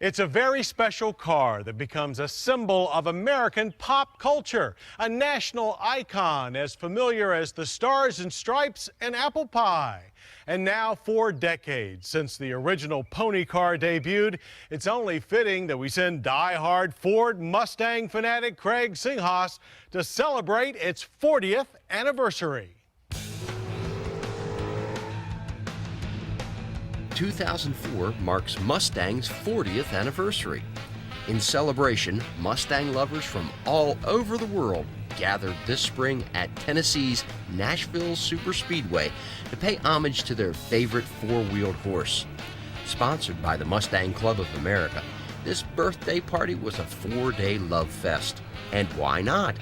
It's a very special car that becomes a symbol of American pop culture, a national icon as familiar as the Stars and Stripes and apple pie. And now, 4 decades since the original pony car debuted, it's only fitting that we send die-hard Ford Mustang fanatic Craig Singhas to celebrate its 40th anniversary. 2004 marks Mustang's 40th anniversary. In celebration, Mustang lovers from all over the world gathered this spring at Tennessee's Nashville Superspeedway to pay homage to their favorite four-wheeled horse. Sponsored by the Mustang Club of America, this birthday party was a 4-day love fest. And why not?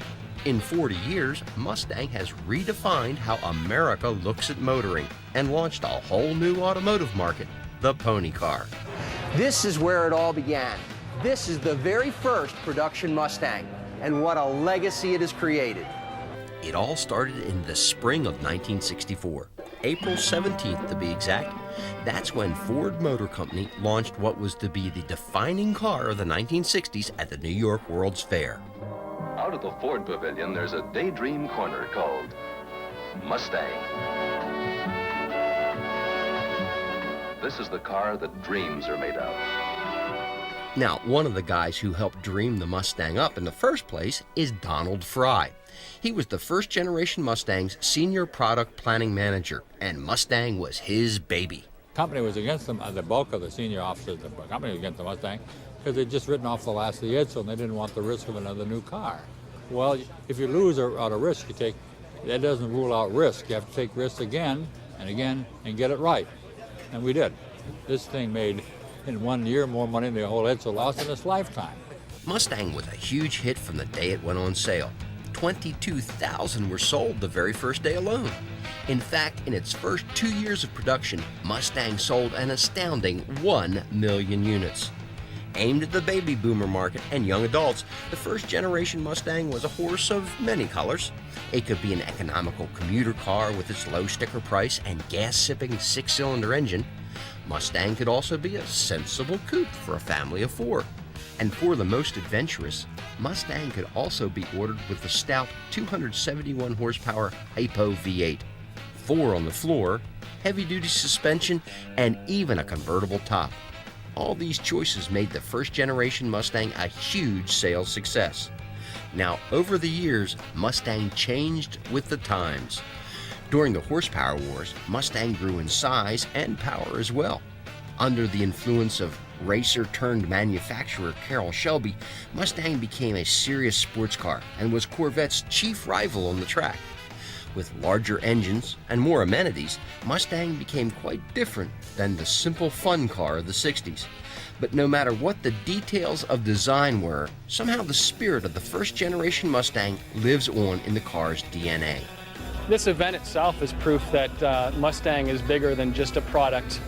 In 40 years, Mustang has redefined how America looks at motoring and launched a whole new automotive market, the pony car. This is where it all began. This is the very first production Mustang, and what a legacy it has created. It all started in the spring of 1964, April 17th to be exact. That's when Ford Motor Company launched what was to be the defining car of the 1960s at the New York World's Fair. Out of the Ford Pavilion, there's a daydream corner called Mustang. This is the car that dreams are made of. Now, one of the guys who helped dream the Mustang up in the first place is Donald Fry. He was the first generation Mustang's senior product planning manager, and Mustang was his baby. The company was against them, the bulk of the senior officers of the company was against the Mustang, because they'd just written off the last of the Edsel and they didn't want the risk of another new car. Well, if you lose out a risk, you take, that doesn't rule out risk. You have to take risks again and get it right. And we did. This thing made, in 1 year, more money than the whole Edsel lost in its lifetime. Mustang was a huge hit from the day it went on sale. 22,000 were sold the very first day alone. In fact, in its first 2 years of production, Mustang sold an astounding 1 million units. Aimed at the baby boomer market and young adults, the first generation Mustang was a horse of many colors. It could be an economical commuter car with its low sticker price and gas-sipping 6-cylinder engine. Mustang could also be a sensible coupe for a family of 4. And for the most adventurous, Mustang could also be ordered with the stout 271 horsepower Hypo V8, 4 on the floor, heavy-duty suspension, and even a convertible top. All these choices made the first generation Mustang a huge sales success. Now, over the years, Mustang changed with the times. During the horsepower wars, Mustang grew in size and power as well. Under the influence of racer-turned-manufacturer Carroll Shelby, Mustang became a serious sports car and was Corvette's chief rival on the track. With larger engines and more amenities, Mustang became quite different than the simple fun car of the 60s. But no matter what the details of design were, somehow the spirit of the first generation Mustang lives on in the car's DNA. This event itself is proof that Mustang is bigger than just a product,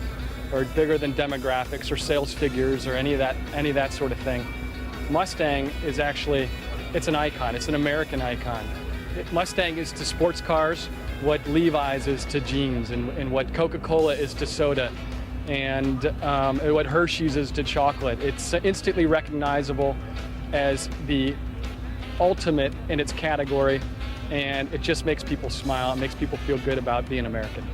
or bigger than demographics or sales figures or any of that sort of thing. Mustang is actually, it's an icon, it's an American icon. Mustang is to sports cars what Levi's is to jeans, and what Coca-Cola is to soda, and what Hershey's is to chocolate. It's instantly recognizable as the ultimate in its category, and it just makes people smile. It makes people feel good about being American.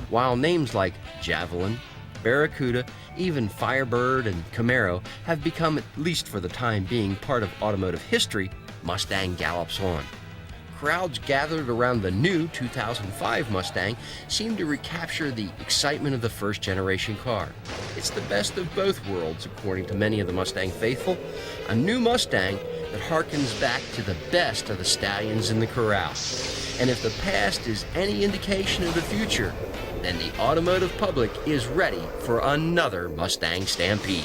While names like Javelin, Barracuda, even Firebird and Camaro have become, at least for the time being, part of automotive history, Mustang gallops on. Crowds gathered around the new 2005 Mustang seem to recapture the excitement of the first generation car. It's the best of both worlds, according to many of the Mustang faithful. A new Mustang that harkens back to the best of the stallions in the corral. And if the past is any indication of the future, then the automotive public is ready for another Mustang stampede.